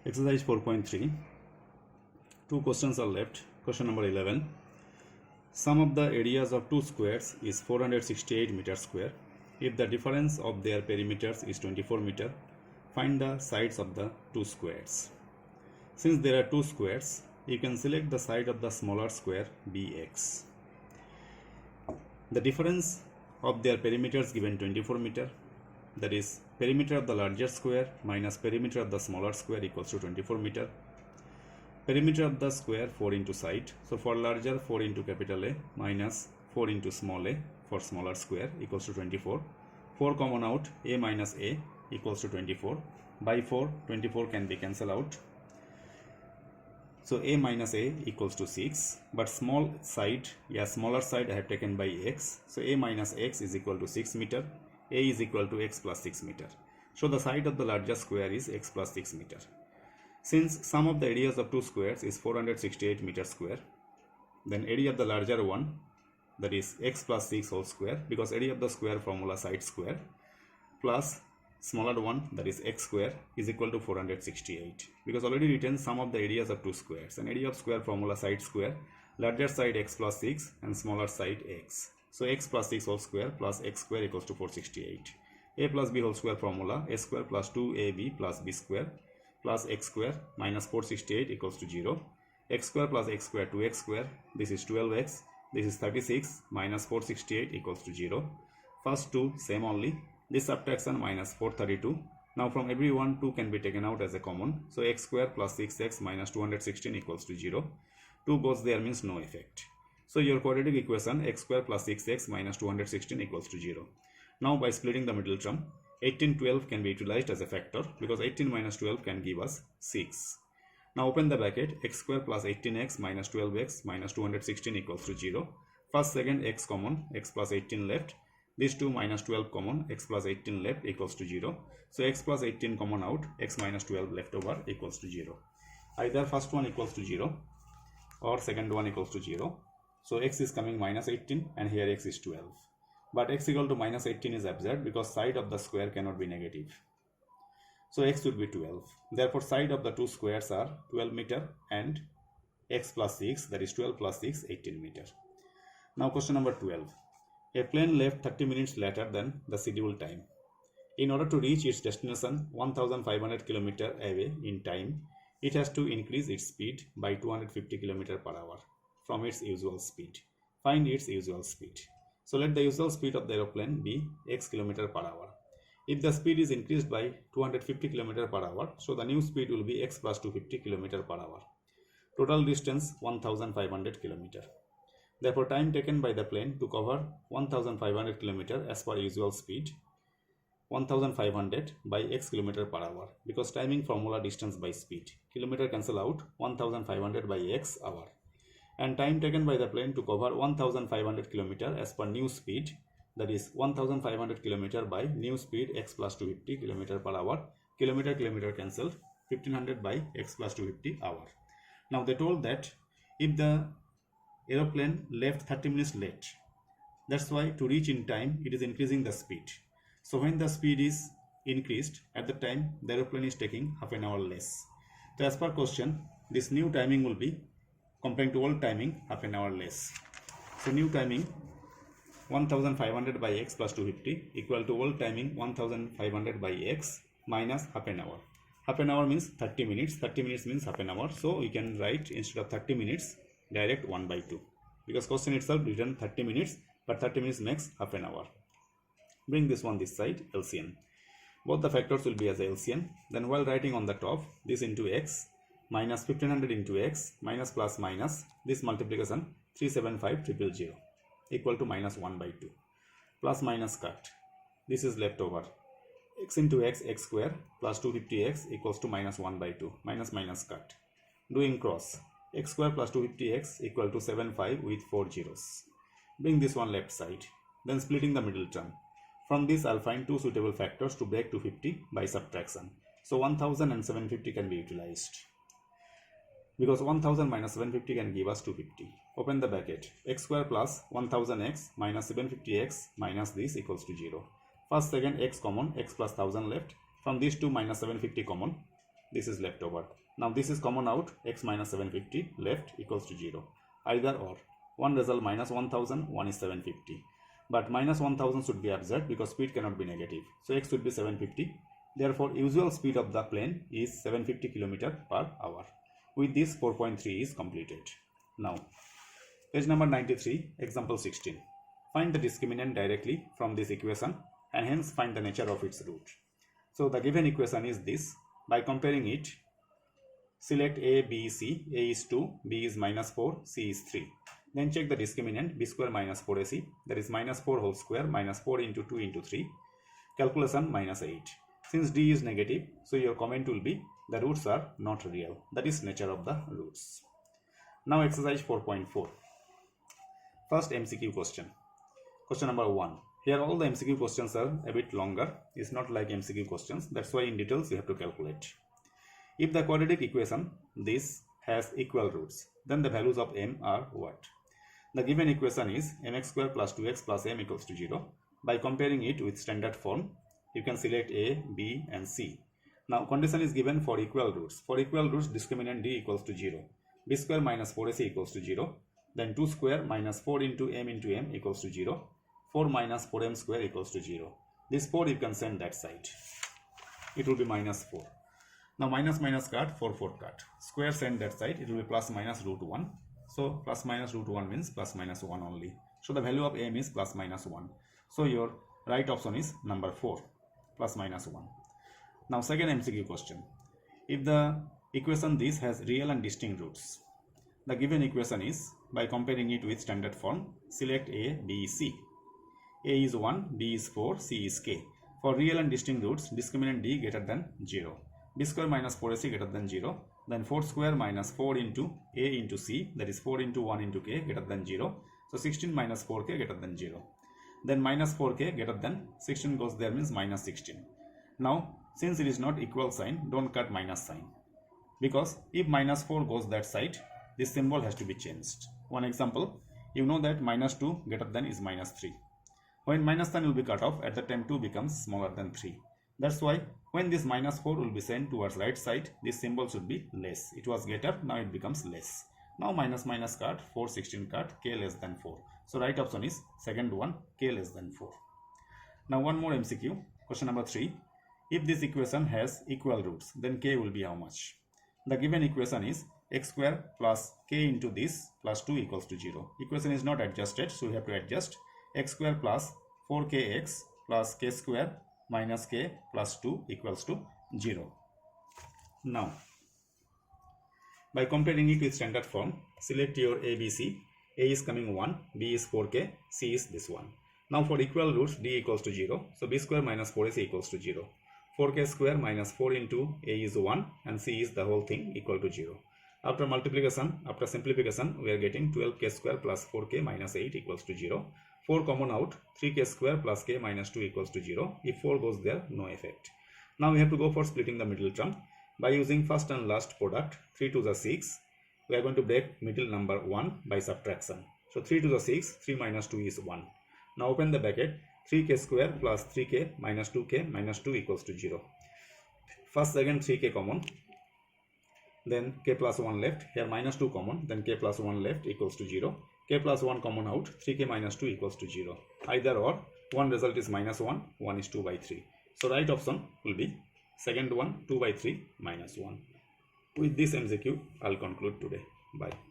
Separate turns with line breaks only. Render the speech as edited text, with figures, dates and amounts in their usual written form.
Exercise 4.3. Two questions are left. Question number 11. Sum of the areas of two squares is 468 meter square. If the difference of their perimeters is 24 meter, find the sides of the two squares. Since there are two squares, you can select the side of the smaller square bx. The difference of their perimeters given 24 meter, that is perimeter of the larger square minus perimeter of the smaller square equals to 24 meter. Perimeter of the square 4 into side, so for larger 4 into capital A minus 4 into small a for smaller square equals to 24. 4 common out, a minus a equals to 24. By 4, 24 can be cancelled out. So a minus a equals to 6, but smaller side I have taken by x. So a minus x is equal to 6 meter. A is equal to x plus 6 meter. So the side of the larger square is x plus 6 meter. Since sum of the areas of two squares is 468 meter square, then area of the larger one, that is x plus 6 whole square, because area of the square formula side square, plus smaller one, that is x square, is equal to 468. Because already written sum of the areas of two squares, and area of square formula side square, larger side x plus 6 and smaller side x. So x plus 6 whole square plus x square equals to 468. A plus b whole square formula, a square plus 2ab plus b square plus x square minus 468 equals to 0. X square plus x square 2x square, this is 12x, this is 36 minus 468 equals to 0. First two same only, this subtraction minus 432. Now from every one 2 can be taken out as a common, so x square plus 6x minus 216 equals to 0. 2 goes there means no effect. So your quadratic equation x square plus 6x minus 216 equals to 0. Now by splitting the middle term, 18, 12 can be utilized as a factor because 18 minus 12 can give us 6. Now open the bracket, x square plus 18x minus 12x minus 216 equals to 0. First, second x common, x plus 18 left. These two minus 12 common, x plus 18 left equals to 0. So x plus 18 common out, x minus 12 left over equals to 0. Either first one equals to 0 or second one equals to 0. So x is coming minus 18 and here x is 12. But x equal to minus 18 is absurd because side of the square cannot be negative. So x would be 12. Therefore side of the two squares are 12 meter and x plus 6, that is 12 plus 6, 18 meter. Now question number 12. A plane left 30 minutes later than the scheduled time. In order to reach its destination 1500 km away in time, it has to increase its speed by 250 km per hour from its usual speed. Find its usual speed. So let the usual speed of the aeroplane be x km per hour. If the speed is increased by 250 km per hour, so the new speed will be x plus 250 km per hour. Total distance 1500 km. Therefore time taken by the plane to cover 1500 km as per usual speed, 1500 by x km per hour, because timing formula distance by speed. Kilometer cancel out, 1500 by x hour. And time taken by the plane to cover 1500 km as per new speed, that is 1500 km by new speed x plus 250 km per hour. Kilometer cancelled, 1500 by x plus 250 hour. Now they told that if the aeroplane left 30 minutes late, that's why to reach in time it is increasing the speed. So when the speed is increased, at the time the aeroplane is taking half an hour less. So as per question, this new timing will be comparing to old timing half an hour less. So new timing 1500 by x plus 250 equal to old timing 1500 by x minus half an hour. Half an hour means 30 minutes. 30 minutes means half an hour. So we can write instead of 30 minutes direct 1 by 2. Because question itself written 30 minutes, but 30 minutes makes half an hour. Bring this one this side, LCM. Both the factors will be as a LCM. Then while writing on the top, this into x minus 1500 into x minus plus minus this multiplication 375000 equal to minus 1 by 2. Plus minus cut. This is left over. X into x, x square plus 250x equals to minus 1 by 2. Minus minus cut. Doing cross. X square plus 250x equal to 75 with 4 zeros. Bring this one left side. Then splitting the middle term. From this I'll find two suitable factors to break 250 by subtraction. So 1000 and 750 can be utilized. Because 1000 minus 750 can give us 250. Open the bracket. X square plus 1000x minus 750x minus this equals to 0. First, second x common, x plus 1000 left. From these two minus 750 common. this is left over. Now this is common out, x minus 750 left equals to 0. Either or. One result minus 1000, one is 750. But minus 1000 should be absurd because speed cannot be negative. So x should be 750. Therefore, usual speed of the plane is 750 km per hour. With this, 4.3 is completed. Now, page number 93, example 16. Find the discriminant directly from this equation and hence find the nature of its root. So, the given equation is this. By comparing it, select A, B, C. A is 2, B is minus 4, C is 3. Then check the discriminant b square minus 4ac, that is minus 4 whole square minus 4 into 2 into 3. Calculation minus 8. Since d is negative, so your comment will be the roots are not real. That is nature of the roots. Now exercise 4.4. First MCQ question. Question number 1. Here all the MCQ questions are a bit longer. It's not like MCQ questions. That's why in details you have to calculate. If the quadratic equation this has equal roots, then the values of m are what? The given equation is mx square plus 2x plus m equals to 0. By comparing it with standard form, you can select A, B and C. Now condition is given for equal roots. For equal roots, discriminant d equals to 0. b square minus 4ac equals to 0. Then 2 square minus 4 into m equals to 0. 4 minus 4m square equals to 0. This 4 you can send that side. It will be minus 4. Now minus minus cut, 4 cut. Square send that side, it will be plus minus root 1. So plus minus root 1 means plus minus 1 only. So the value of m is plus minus 1. So your right option is number 4, plus minus 1. Now second MCQ question. If the equation this has real and distinct roots, the given equation is, by comparing it with standard form, select A, B, C. A is 1, B is 4, C is k. For real and distinct roots, discriminant d greater than 0. b square minus 4ac greater than 0. Then 4 square minus 4 into a into c, that is 4 into 1 into k greater than 0. So 16 minus 4k greater than 0. Then minus 4k greater than 16 goes there, means minus 16. Now since it is not equal sign, don't cut minus sign. Because if minus 4 goes that side, this symbol has to be changed. One example, you know that minus 2 greater than is minus 3. When minus sign will be cut off, at the time 2 becomes smaller than 3. That's why when this minus 4 will be sent towards right side, this symbol should be less. It was greater, now it becomes less. Now minus minus cut, 4, 16 cut, k less than 4. So right option is second one, k less than 4. Now one more MCQ, question number 3. If this equation has equal roots, then k will be how much? The given equation is x square plus k into this plus 2 equals to 0. Equation is not adjusted, so we have to adjust. X square plus 4kx plus k square minus k plus 2 equals to 0. Now, by comparing it with standard form, select your ABC. A is coming 1, B is 4k, C is this one. Now for equal roots, D equals to 0. So B square minus 4AC equals to 0. 4k square minus 4 into A is 1 and C is the whole thing equal to 0. After multiplication, after simplification, we are getting 12k square plus 4k minus 8 equals to 0. 4 common out, 3k square plus k minus 2 equals to 0. If 4 goes there, no effect. Now we have to go for splitting the middle term. By using first and last product, 3 to the 6, we are going to break middle number 1 by subtraction. So 3 to the 6, 3 minus 2 is 1. Now open the bracket, 3k square plus 3k minus 2k minus 2 equals to 0. First, second 3k common, then k plus 1 left, here minus 2 common, then k plus 1 left equals to 0. K plus 1 common out, 3k minus 2 equals to 0. Either or, one result is minus 1, one is 2 by 3. So right option will be second one, 2 by 3 minus 1. With this MCQ, I'll conclude today. Bye.